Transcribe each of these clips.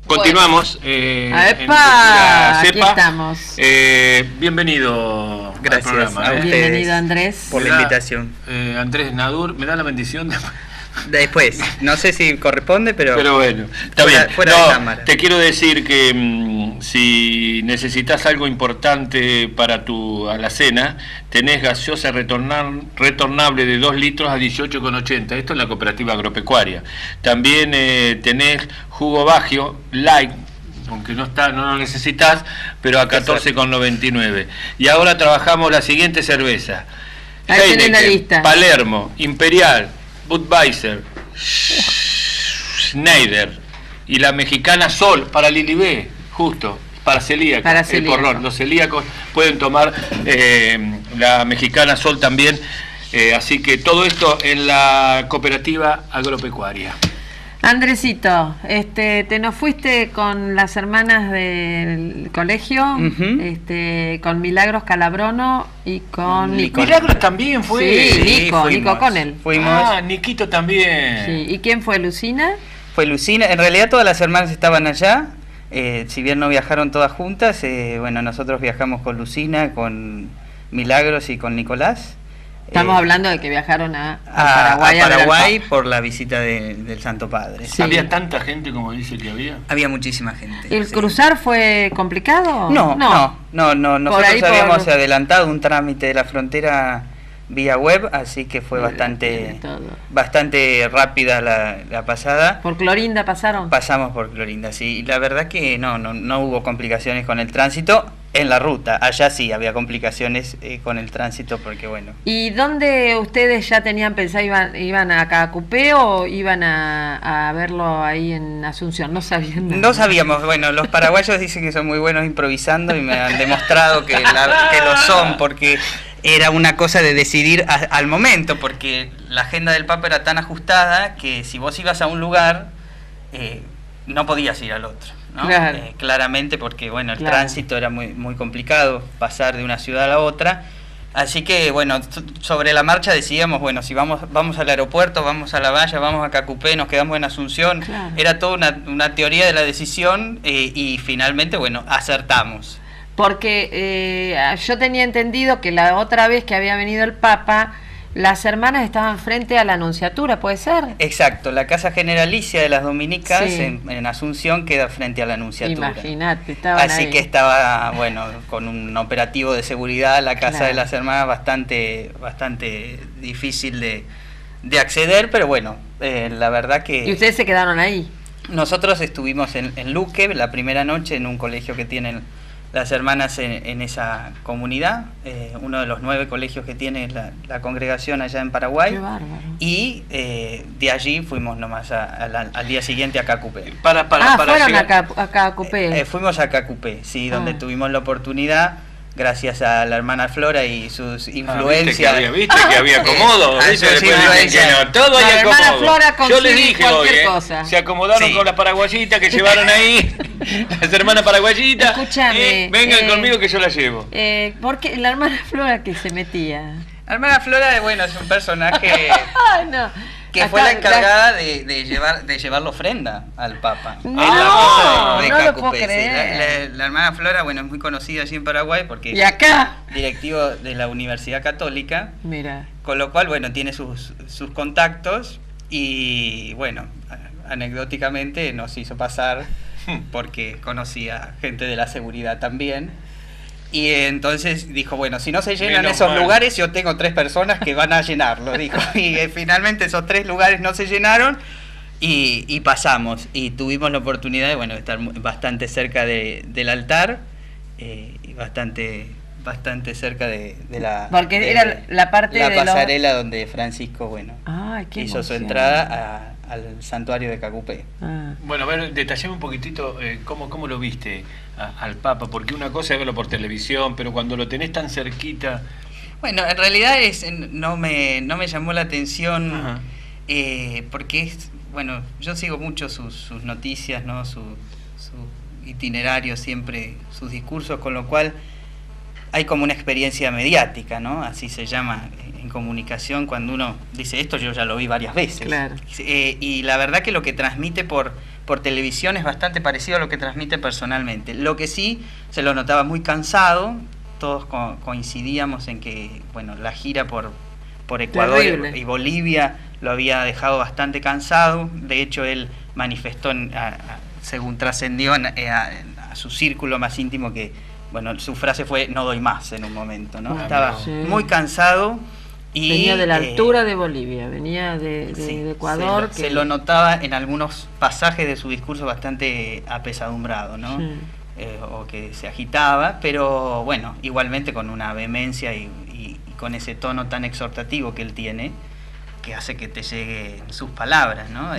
Continuamos. ¡Epa! Aquí estamos. Bienvenido. Gracias al programa, a ustedes. Bienvenido, Andrés. Por la invitación. Andrés Nadur, me da la bendición. Después, no sé si corresponde, pero bueno, está bien. Fuera de cámara. Te quiero decir que si necesitas algo importante para tu alacena, tenés gaseosa retornable de 2 litros a 18,80. Esto es la cooperativa agropecuaria. También tenés jugo Bagio Light, aunque no lo necesitas, pero a 14,99. Y ahora trabajamos la siguiente cerveza: ahí tenés la lista. Palermo, Imperial, Budweiser, Schneider y la mexicana Sol para Lili B, justo, para celíacos. Los celíacos pueden tomar la mexicana Sol también. Así que todo esto en la cooperativa agropecuaria. Andresito, te nos fuiste con las hermanas del colegio, con Milagros Calabrono y con Nico. Milagros también fue. Sí, Nico con él. Fuimos. Niquito también. Sí. ¿Y quién fue, Lucina? Fue Lucina. En realidad todas las hermanas estaban allá. Si bien no viajaron todas juntas, nosotros viajamos con Lucina, con Milagros y con Nicolás. Estamos hablando de que viajaron a Paraguay por la visita del Santo Padre. Sí. ¿Había tanta gente como dice que había? Había muchísima gente. ¿El cruzar fue complicado? No. Nosotros habíamos adelantado un trámite de la frontera vía web, así que fue bastante rápida la pasada. ¿Por Clorinda pasaron? Pasamos por Clorinda, sí. Y la verdad que no hubo complicaciones con el tránsito. En la ruta, allá sí había complicaciones con el tránsito porque bueno. ¿Y dónde ustedes ya tenían pensado, iban a Cacupé o iban a verlo ahí en Asunción? No sabían nada. No sabíamos, los paraguayos dicen que son muy buenos improvisando y me han demostrado que lo son, porque era una cosa de decidir al momento, porque la agenda del Papa era tan ajustada que si vos ibas a un lugar, no podías ir al otro. ¿no? Claro. Claramente porque el tránsito era muy, muy complicado, pasar de una ciudad a la otra, así que sobre la marcha decidíamos, si vamos al aeropuerto, vamos a La Valla, vamos a Cacupé, nos quedamos en Asunción. Claro. Era toda una teoría de la decisión y finalmente acertamos. Porque yo tenía entendido que la otra vez que había venido el Papa, las hermanas estaban frente a la Nunciatura, ¿puede ser? Exacto, la Casa Generalicia de las Dominicas sí. en Asunción queda frente a la Nunciatura. Imagínate, estaban así ahí. Que estaba, con un operativo de seguridad, la Casa de las Hermanas bastante difícil de acceder, pero la verdad que... ¿Y ustedes se quedaron ahí? Nosotros estuvimos en Luque la primera noche en un colegio que tienen las hermanas en esa comunidad, uno de los 9 colegios que tiene la congregación allá en Paraguay. Qué bárbaro. Y de allí fuimos nomás al día siguiente a Cacupé. Fueron a Cacupé. Fuimos a Cacupé, sí, donde tuvimos la oportunidad, gracias a la hermana Flora y sus influencias. Viste que había acomodo. Todo hay acomodo. Yo les dije hoy, se acomodaron con las paraguayitas que llevaron ahí. Las hermanas paraguayitas. Escúchame. Vengan conmigo que yo las llevo. Porque la hermana Flora que se metía. La hermana Flora, es un personaje que fue la encargada de llevar la ofrenda al Papa. No lo puedo creer. La hermana Flora, es muy conocida allí en Paraguay porque ¿y acá? Es directivo de la Universidad Católica. Mira. Con lo cual, tiene sus contactos y, anecdóticamente nos hizo pasar porque conocía gente de la seguridad también. Y entonces dijo, si no se llenan esos lugares, yo tengo 3 personas que van a llenarlo, dijo. Y finalmente esos 3 lugares no se llenaron y pasamos. Y tuvimos la oportunidad de estar bastante cerca del altar y bastante cerca de la... Porque era la parte de la de pasarela donde Francisco, hizo su entrada al santuario de Cacupé. A ver, detallame un poquitito cómo lo viste al Papa, porque una cosa es verlo por televisión, pero cuando lo tenés tan cerquita... En realidad no me llamó la atención porque yo sigo mucho sus noticias, ¿no? Su itinerario siempre, sus discursos, con lo cual hay como una experiencia mediática, ¿no? Así se llama en comunicación cuando uno dice esto, yo ya lo vi varias veces. Claro. Y la verdad que lo que transmite por por televisión es bastante parecido a lo que transmite personalmente. Lo que sí, se lo notaba muy cansado, todos coincidíamos en que, bueno, la gira por Ecuador y Bolivia lo había dejado bastante cansado. De hecho, él manifestó, según trascendió a su círculo más íntimo, que, bueno, su frase fue "no doy más" en un momento, ¿no? Estaba muy cansado. Y, venía de la altura de Bolivia, venía de Ecuador. Se lo notaba en algunos pasajes de su discurso bastante apesadumbrado, ¿no? Sí. O que se agitaba, pero bueno, igualmente con una vehemencia y con ese tono tan exhortativo que él tiene, que hace que te lleguen sus palabras, ¿no?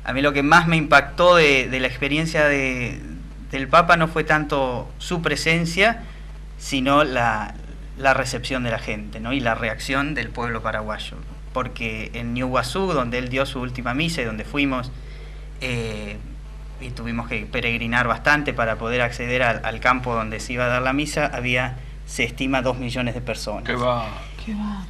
A mí lo que más me impactó de la experiencia del Papa no fue tanto su presencia, sino la recepción de la gente, ¿no? Y la reacción del pueblo paraguayo, porque en Ñuguazú, donde él dio su última misa y donde fuimos, y tuvimos que peregrinar bastante para poder acceder al campo donde se iba a dar la misa, se estima 2 millones de personas. ¡Qué va!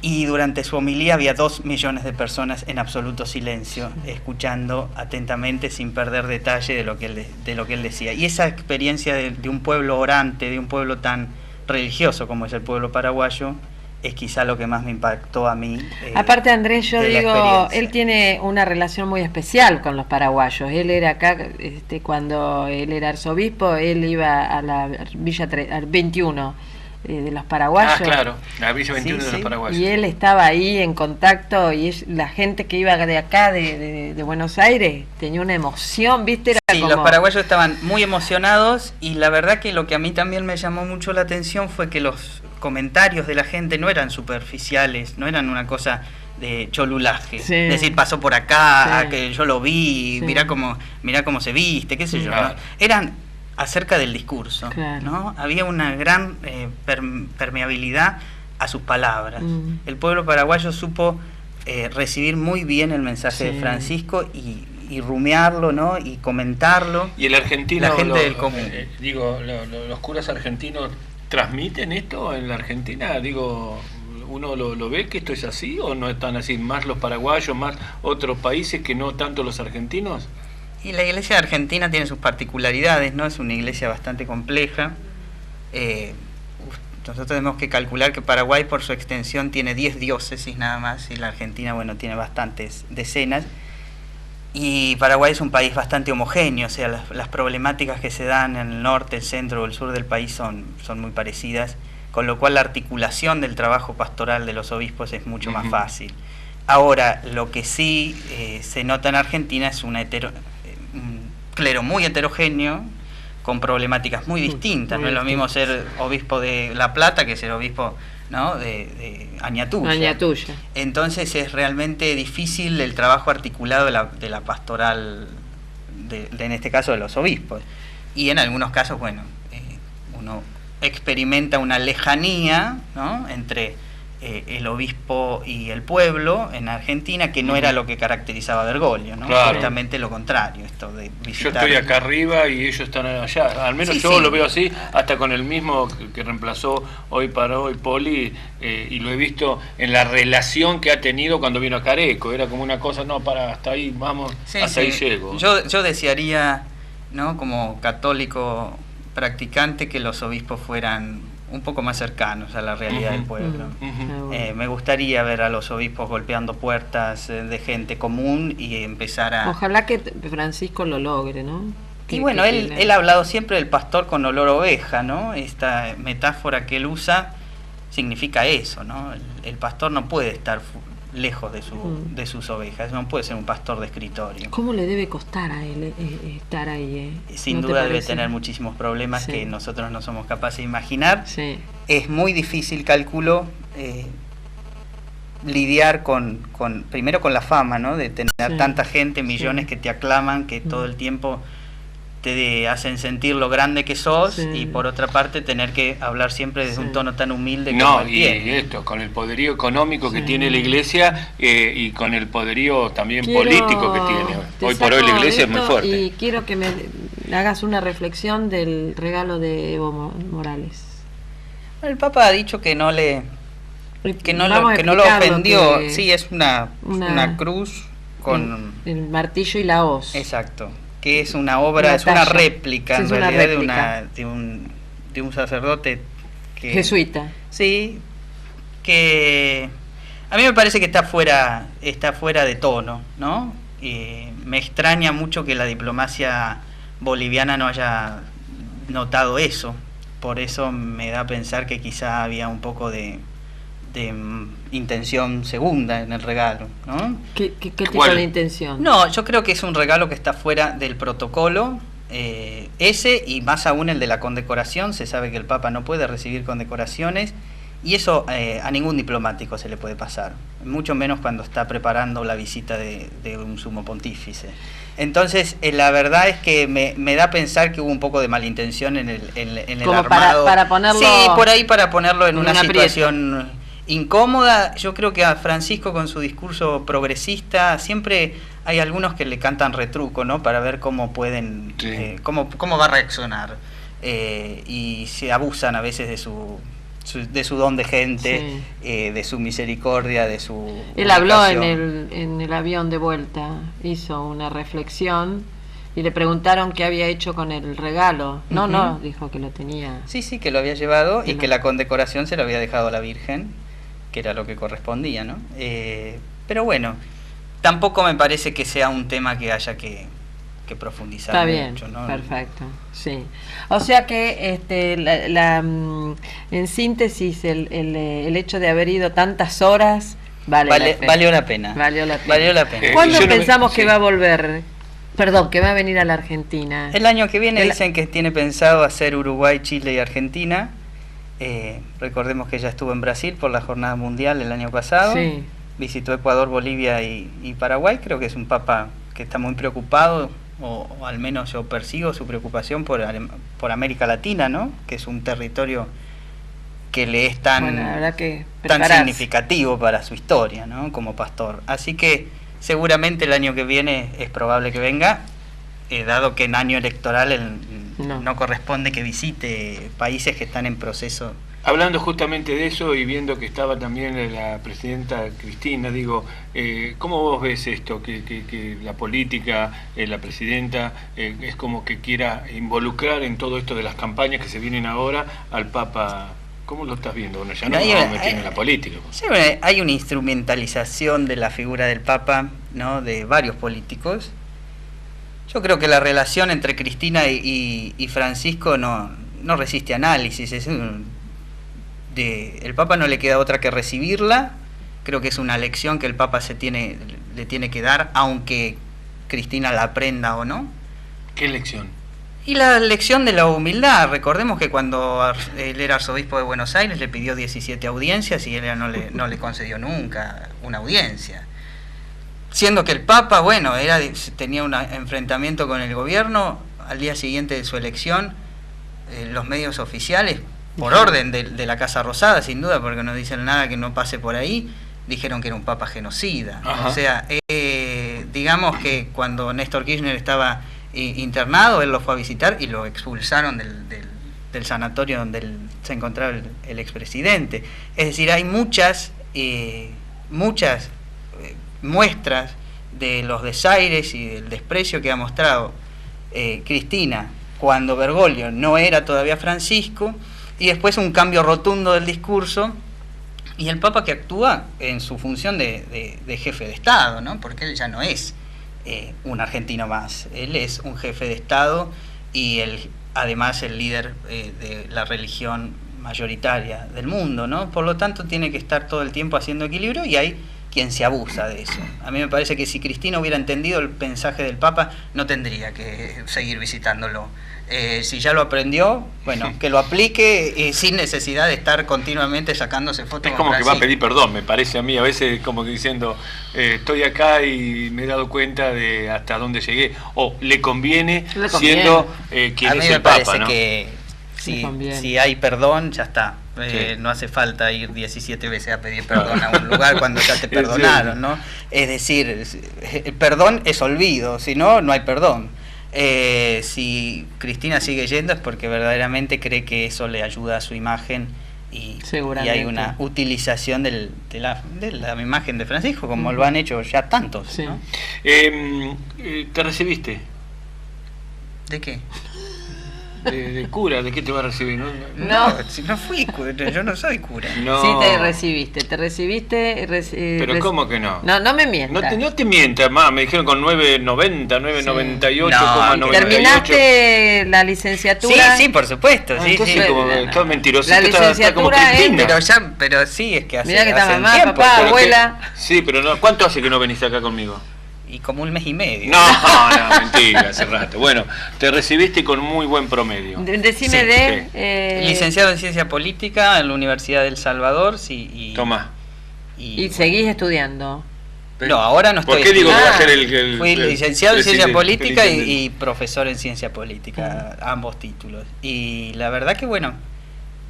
Y durante su homilía había 2 millones de personas en absoluto silencio, escuchando atentamente sin perder detalle de lo que él decía. Y esa experiencia de un pueblo orante, de un pueblo tan religioso como es el pueblo paraguayo, es quizá lo que más me impactó a mí. Aparte, Andrés, yo digo, él tiene una relación muy especial con los paraguayos. Él era acá, cuando él era arzobispo, él iba a la Villa 21 de los paraguayos. Ah, claro, la Villa 21 de los paraguayos. Y él estaba ahí en contacto, y la gente que iba de acá, de Buenos Aires, tenía una emoción, ¿viste? Era los paraguayos estaban muy emocionados, y la verdad que lo que a mí también me llamó mucho la atención fue que los comentarios de la gente no eran superficiales, no eran una cosa de cholulaje, es decir, pasó por acá, que yo lo vi, mirá cómo se viste, qué sé yo, ¿no? Eran acerca del discurso, ¿no? Había una gran permeabilidad a sus palabras. El pueblo paraguayo supo recibir muy bien el mensaje de Francisco y rumiarlo, ¿no? Y comentarlo. Y el argentino, la gente del común. Los curas argentinos transmiten esto en la Argentina, ¿uno lo ve que esto es así o no están así? ¿Más los paraguayos, más otros países que no tanto los argentinos? Y la iglesia argentina tiene sus particularidades, ¿no? Es una iglesia bastante compleja. Nosotros tenemos que calcular que Paraguay, por su extensión, tiene 10 diócesis nada más, y la Argentina, bueno, tiene bastantes decenas. Y Paraguay es un país bastante homogéneo, o sea, las problemáticas que se dan en el norte, el centro o el sur del país son muy parecidas, con lo cual la articulación del trabajo pastoral de los obispos es mucho más fácil. Ahora, lo que sí se nota en Argentina es un clero muy heterogéneo, con problemáticas muy distintas. No es lo mismo ser obispo de La Plata que ser obispo, ¿no? de Añatuya. Entonces es realmente difícil el trabajo articulado de la pastoral, en este caso de los obispos. Y en algunos casos, bueno, uno experimenta una lejanía, ¿no? entre el obispo y el pueblo en Argentina, que no era lo que caracterizaba a Bergoglio, ¿no? Claro. Justamente lo contrario, esto de visitar. Yo estoy acá arriba y ellos están allá, al menos yo lo veo así, hasta con el mismo que reemplazó hoy Poli, y lo he visto en la relación que ha tenido cuando vino a Careco, era como una cosa, hasta ahí vamos, ahí llego. Yo desearía, ¿no? Como católico practicante, que los obispos fueran un poco más cercanos a la realidad del pueblo. Me gustaría ver a los obispos golpeando puertas de gente común y empezar a... Ojalá que Francisco lo logre, ¿no? Y bueno, él ha hablado siempre del pastor con olor a oveja, ¿no? Esta metáfora que él usa significa eso, ¿no? El pastor no puede estar lejos de sus ovejas, no puede ser un pastor de escritorio. ¿Cómo le debe costar a él estar ahí? Sin duda debe tener muchísimos problemas que nosotros no somos capaces de imaginar. Es muy difícil, calculo, lidiar primero con la fama, ¿no? De tener tanta gente, millones que te aclaman, que todo el tiempo te hacen sentir lo grande que sos, y por otra parte tener que hablar siempre desde un tono tan humilde como él tiene. Y esto, con el poderío económico que tiene la iglesia, y con el poderío también político que tiene. Hoy por hoy la iglesia es muy fuerte. Y quiero que me hagas una reflexión del regalo de Evo Morales. Bueno, el Papa ha dicho que no lo ofendió. Sí, es una cruz con el martillo y la hoz. Exacto. que es una obra, es una réplica sí, en realidad de un sacerdote que, jesuita. Sí, que a mí me parece que está fuera de tono, ¿no? Me extraña mucho que la diplomacia boliviana no haya notado eso. Por eso me da a pensar que quizá había un poco de intención segunda en el regalo, ¿no? ¿Qué tipo de intención? No, yo creo que es un regalo que está fuera del protocolo, ese, y más aún el de la condecoración. Se sabe que el Papa no puede recibir condecoraciones, y eso a ningún diplomático se le puede pasar, mucho menos cuando está preparando la visita de un sumo pontífice. Entonces, la verdad es que me da a pensar que hubo un poco de malintención en el como armado. Para ponerlo... Sí, por ahí para ponerlo en una situación incómoda. Yo creo que a Francisco, con su discurso progresista, siempre hay algunos que le cantan retruco, ¿no? Para ver cómo pueden, sí, cómo va a reaccionar. Y se abusan a veces de su don de gente, sí, de su misericordia, de su... Él habló en el avión de vuelta, hizo una reflexión y le preguntaron qué había hecho con el regalo. No, dijo que lo tenía. Sí, que lo había llevado y que la condecoración se lo había dejado a la Virgen, que era lo que correspondía, ¿no? Pero bueno, tampoco me parece que sea un tema que haya que profundizar. Está bien, mucho, ¿no? Perfecto, sí. O sea que en síntesis el hecho de haber ido tantas horas valió la pena. ¿Cuándo pensamos que va a volver? Perdón, que va a venir a la Argentina. El año que viene dicen que tiene pensado hacer Uruguay, Chile y Argentina. Recordemos que ya estuvo en Brasil por la Jornada Mundial el año pasado. Sí. Visitó Ecuador, Bolivia y Paraguay. Creo que es un papa que está muy preocupado, o al menos yo percibo su preocupación por América Latina, ¿no? Que es un territorio que le es tan significativo para su historia, ¿no? Como pastor. Así que seguramente el año que viene es probable que venga, dado que en año electoral no corresponde que visite países que están en proceso. Hablando justamente de eso y viendo que estaba también la presidenta Cristina, digo, ¿cómo vos ves esto? Que la política, la presidenta, es como que quiera involucrar en todo esto de las campañas que se vienen ahora al Papa. ¿Cómo lo estás viendo? Bueno, ya no nos vamos metiendo en la política. Sí, bueno, hay una instrumentalización de la figura del Papa, ¿no? De varios políticos. Yo creo que la relación entre Cristina y Francisco no resiste análisis. El Papa no le queda otra que recibirla. Creo que es una lección que el Papa le tiene que dar, aunque Cristina la aprenda o no. ¿Qué lección? Y la lección de la humildad. Recordemos que cuando él era arzobispo de Buenos Aires le pidió 17 audiencias y él no le concedió nunca una audiencia. Siendo que el Papa, bueno, tenía un enfrentamiento con el gobierno. Al día siguiente de su elección, los medios oficiales, por orden de la Casa Rosada, sin duda, porque no dicen nada que no pase por ahí, dijeron que era un papa genocida. Ajá. O sea, digamos que cuando Néstor Kirchner estaba internado, él lo fue a visitar y lo expulsaron del sanatorio donde se encontraba el expresidente. Es decir, hay muchas muestras de los desaires y del desprecio que ha mostrado Cristina cuando Bergoglio no era todavía Francisco, y después un cambio rotundo del discurso, y el Papa que actúa en su función de jefe de Estado, ¿no? Porque él ya no es un argentino más, él es un jefe de Estado y además el líder de la religión mayoritaria del mundo, ¿no? Por lo tanto tiene que estar todo el tiempo haciendo equilibrio, y hay quien se abusa de eso. A mí me parece que si Cristina hubiera entendido el mensaje del Papa, no tendría que seguir visitándolo. Si ya lo aprendió, bueno, que lo aplique sin necesidad de estar continuamente sacándose fotos. Es como que va a pedir perdón, me parece a mí, a veces como que diciendo, estoy acá y me he dado cuenta de hasta dónde llegué, o le conviene. Siendo quien es el Papa, ¿no? A mí me parece que si hay perdón, ya está. Sí. No hace falta ir 17 veces a pedir perdón a un lugar cuando ya te perdonaron, ¿no? Es decir, el perdón es olvido, si no, no hay perdón. Si Cristina sigue yendo es porque verdaderamente cree que eso le ayuda a su imagen, y hay una utilización de la imagen de Francisco, como lo han hecho ya tantos, ¿no? ¿Te recibiste? ¿De qué? De cura, ¿de qué te va a recibir? No, si no fui cura, yo no soy cura. No. Sí, te recibiste. Pero ¿cómo que no? No me mientas. No te mientas, más, me dijeron con 9.90, 9.98, sí. No, ¿terminaste la licenciatura? Sí, por supuesto. Sí, entonces, todo mentirosito, la licenciatura está como pero sí, es que hace, mirá que está mamá, tiempo, papá, abuela. Sí, pero no, ¿cuánto hace que no venís acá conmigo? Y como 1 mes y medio. No, mentira, hace rato. Bueno, te recibiste con muy buen promedio. Decime licenciado en Ciencia Política en la Universidad del Salvador. Sí, Tomá. ¿Y seguís estudiando? No, ahora no estoy. ¿Por qué digo que va a ser el fui licenciado en Ciencia Política y profesor en Ciencia Política, ambos títulos. Y la verdad que bueno,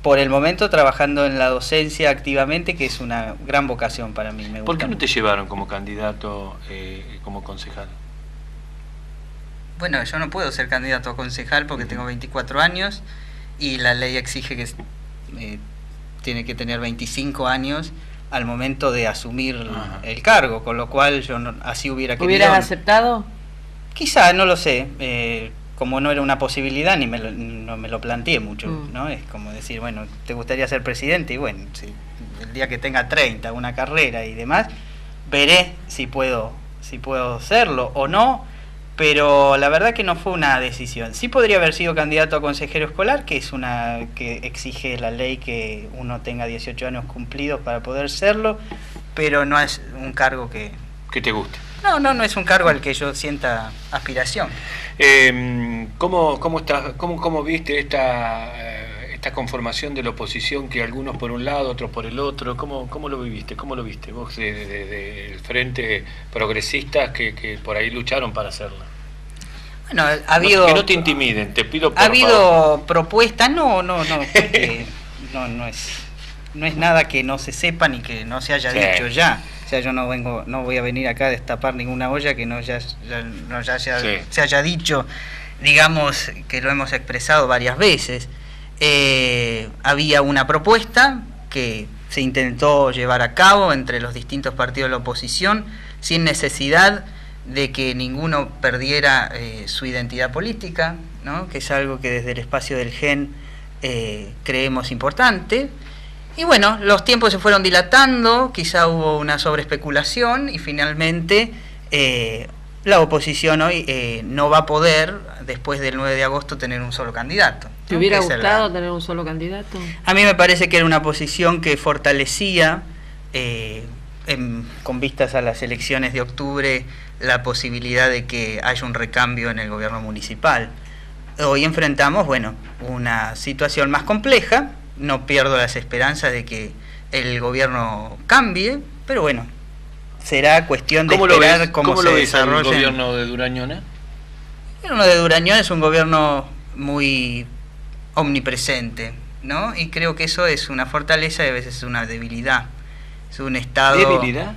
por el momento trabajando en la docencia activamente, que es una gran vocación para mí. ¿Por qué no te llevaron como candidato, como concejal? Bueno, yo no puedo ser candidato a concejal porque tengo 24 años y la ley exige que tiene que tener 25 años al momento de asumir el cargo, con lo cual yo así hubiera querido. ¿Hubieras aceptado? Quizá, no lo sé. Como no era una posibilidad, no me lo planteé mucho, ¿no? Es como decir, bueno, ¿te gustaría ser presidente? Y bueno, si el día que tenga 30, una carrera y demás, veré si puedo serlo o no, pero la verdad que no fue una decisión. Sí podría haber sido candidato a consejero escolar, que exige la ley que uno tenga 18 años cumplidos para poder serlo, pero no es un cargo que te guste. No es un cargo al que yo sienta aspiración. ¿Cómo viste esta conformación de la oposición, que algunos por un lado, otros por el otro? ¿Cómo lo viviste? ¿Cómo lo viste vos desde el frente progresista que por ahí lucharon para hacerlo? Bueno, ha habido... Que no te intimiden, te pido por favor. Ha habido propuestas, porque no es nada que no se sepa ni que no se haya dicho ya. O sea, yo no voy a venir acá a destapar ninguna olla que se haya dicho, digamos, que lo hemos expresado varias veces. Había una propuesta que se intentó llevar a cabo entre los distintos partidos de la oposición sin necesidad de que ninguno perdiera su identidad política, ¿no? Que es algo que desde el espacio del GEN creemos importante. Y bueno, los tiempos se fueron dilatando, quizá hubo una sobreespeculación y finalmente la oposición hoy no va a poder, después del 9 de agosto, tener un solo candidato. ¿Te hubiera gustado tener un solo candidato? A mí me parece que era una posición que fortalecía, con vistas a las elecciones de octubre, la posibilidad de que haya un recambio en el gobierno municipal. Hoy enfrentamos, bueno, una situación más compleja. No pierdo las esperanzas de que el gobierno cambie, pero bueno, será cuestión de esperar cómo se desarrolla el gobierno de Durañona. El gobierno de Durañona es un gobierno muy omnipresente, ¿no? Y creo que eso es una fortaleza y a veces es una debilidad. Es un estado... ¿Debilidad?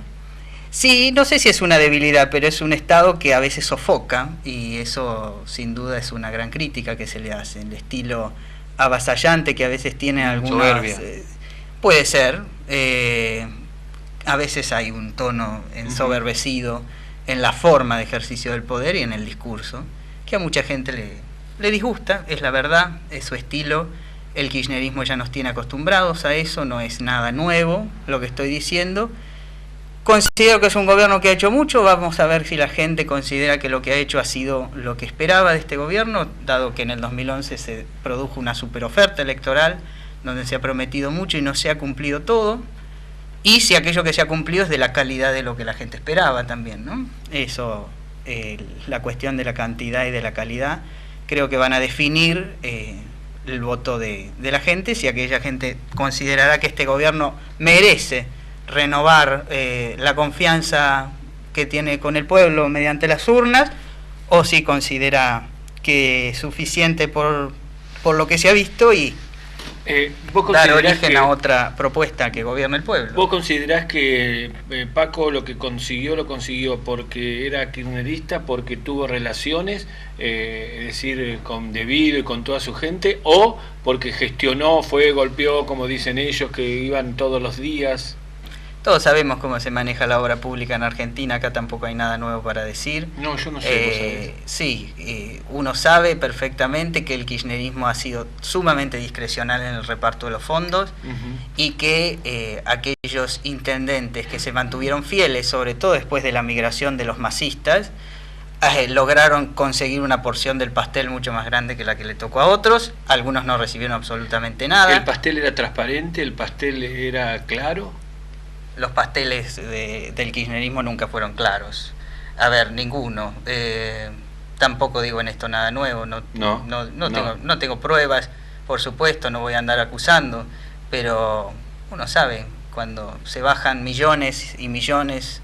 Sí, no sé si es una debilidad, pero es un estado que a veces sofoca y eso sin duda es una gran crítica que se le hace. El estilo avasallante que a veces tiene algunas... Soberbia. Puede ser. A veces hay un tono ensoberbecido en la forma de ejercicio del poder y en el discurso, que a mucha gente le disgusta, es la verdad, es su estilo. El kirchnerismo ya nos tiene acostumbrados a eso, no es nada nuevo lo que estoy diciendo. Considero que es un gobierno que ha hecho mucho, vamos a ver si la gente considera que lo que ha hecho ha sido lo que esperaba de este gobierno, dado que en el 2011 se produjo una superoferta electoral donde se ha prometido mucho y no se ha cumplido todo, y si aquello que se ha cumplido es de la calidad de lo que la gente esperaba también, ¿no? Eso, la cuestión de la cantidad y de la calidad, creo que van a definir el voto de la gente, si aquella gente considerará que este gobierno merece renovar la confianza que tiene con el pueblo mediante las urnas, o si considera que es suficiente por lo que se ha visto y dar origen a otra propuesta que gobierne el pueblo. ¿Vos considerás que Paco lo consiguió porque era kirchnerista, porque tuvo relaciones, es decir, con Debido y con toda su gente, o porque gestionó, golpeó, como dicen ellos, que iban todos los días? Todos sabemos cómo se maneja la obra pública en Argentina, acá tampoco hay nada nuevo para decir. No, yo no sé. Sí, uno sabe perfectamente que el kirchnerismo ha sido sumamente discrecional en el reparto de los fondos y que aquellos intendentes que se mantuvieron fieles, sobre todo después de la migración de los masistas, lograron conseguir una porción del pastel mucho más grande que la que le tocó a otros. Algunos no recibieron absolutamente nada. ¿El pastel era transparente? ¿El pastel era claro? Los pasteles del kirchnerismo nunca fueron claros. A ver, ninguno. Tampoco digo en esto nada nuevo. No tengo pruebas, por supuesto, no voy a andar acusando, pero uno sabe, cuando se bajan millones y millones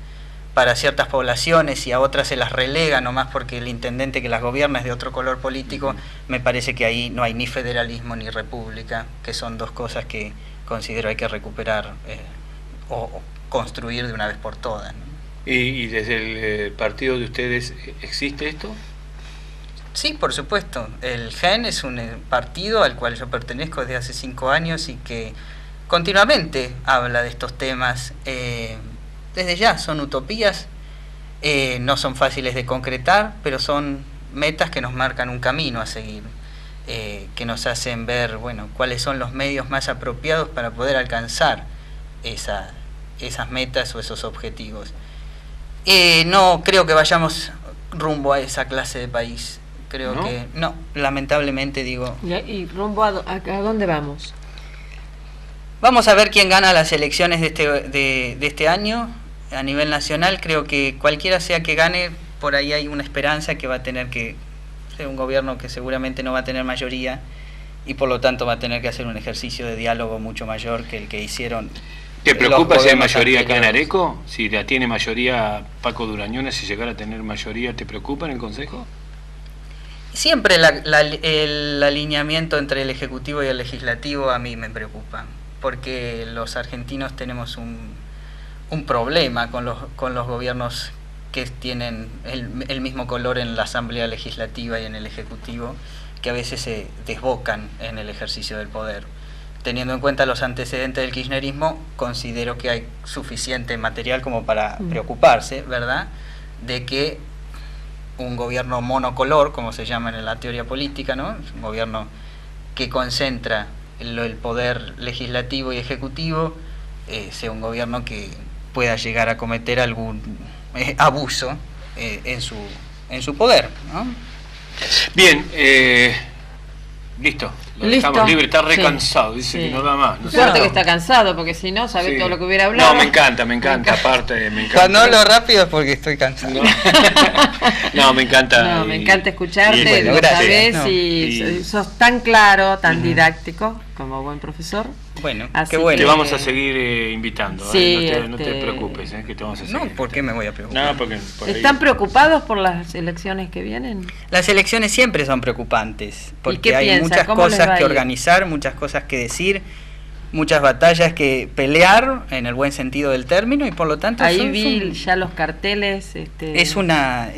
para ciertas poblaciones y a otras se las relega nomás porque el intendente que las gobierna es de otro color político, me parece que ahí no hay ni federalismo ni república, que son dos cosas que considero hay que recuperar o construir de una vez por todas, ¿no? ¿Y desde el partido de ustedes existe esto? Sí, por supuesto. El GEN es un partido al cual yo pertenezco desde hace 5 años y que continuamente habla de estos temas. Desde ya, son utopías, no son fáciles de concretar, pero son metas que nos marcan un camino a seguir, que nos hacen ver, bueno, cuáles son los medios más apropiados para poder alcanzar esas metas o esos objetivos. No creo que vayamos rumbo a esa clase de país. Creo que no, lamentablemente digo. ¿Y rumbo a dónde vamos? Vamos a ver quién gana las elecciones de este año a nivel nacional. Creo que cualquiera sea que gane, por ahí hay una esperanza que va a tener que ser un gobierno que seguramente no va a tener mayoría y por lo tanto va a tener que hacer un ejercicio de diálogo mucho mayor que el que hicieron. ¿Te preocupa si hay mayoría acá en Areco? Si la tiene mayoría Paco Durañona, si llegara a tener mayoría, ¿te preocupa en el Consejo? Siempre el alineamiento entre el Ejecutivo y el Legislativo a mí me preocupa, porque los argentinos tenemos un problema con los gobiernos que tienen el mismo color en la Asamblea Legislativa y en el Ejecutivo, que a veces se desbocan en el ejercicio del poder. Teniendo en cuenta los antecedentes del kirchnerismo, considero que hay suficiente material como para preocuparse, ¿verdad?, de que un gobierno monocolor, como se llama en la teoría política, ¿no?, un gobierno que concentra el poder legislativo y ejecutivo, sea un gobierno que pueda llegar a cometer algún abuso en su poder, ¿no? Bien, listo. Lo dejamos libre, está recansado, dice que no da más. Suerte que está cansado, porque si no, ¿sabes todo lo que hubiera hablado? No, me encanta, aparte, me encanta. Cuando hablo rápido es porque estoy cansado. No, me encanta. No, me encanta escucharte, lo sabés, y sos tan claro, tan didáctico, como buen profesor. Bueno, así qué bueno. Te vamos a seguir invitando, sí, no te preocupes, que te vamos a seguir. No, ¿por qué me voy a preocupar? No, porque ¿Están preocupados por las elecciones que vienen? Las elecciones siempre son preocupantes, porque hay piensa? muchas cosas que organizar, muchas cosas que decir, muchas batallas que pelear, en el buen sentido del término, y por lo tanto ahí vi ya los carteles. Es una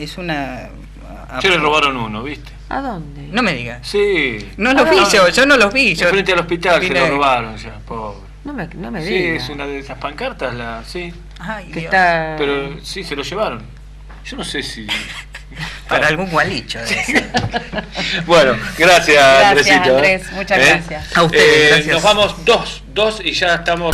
Se le robaron uno, ¿viste? ¿A dónde? No me digas. Sí. No los vi yo no los vi. Frente al hospital se lo robaron ya, pobre. No me digas. Sí, es una de esas pancartas, sí. Ay, que está... Pero sí, se lo llevaron. Yo no sé si... Para algún gualicho. Bueno, gracias Andresito. Andrés, muchas gracias. A ustedes, gracias. Nos vamos dos y ya estamos...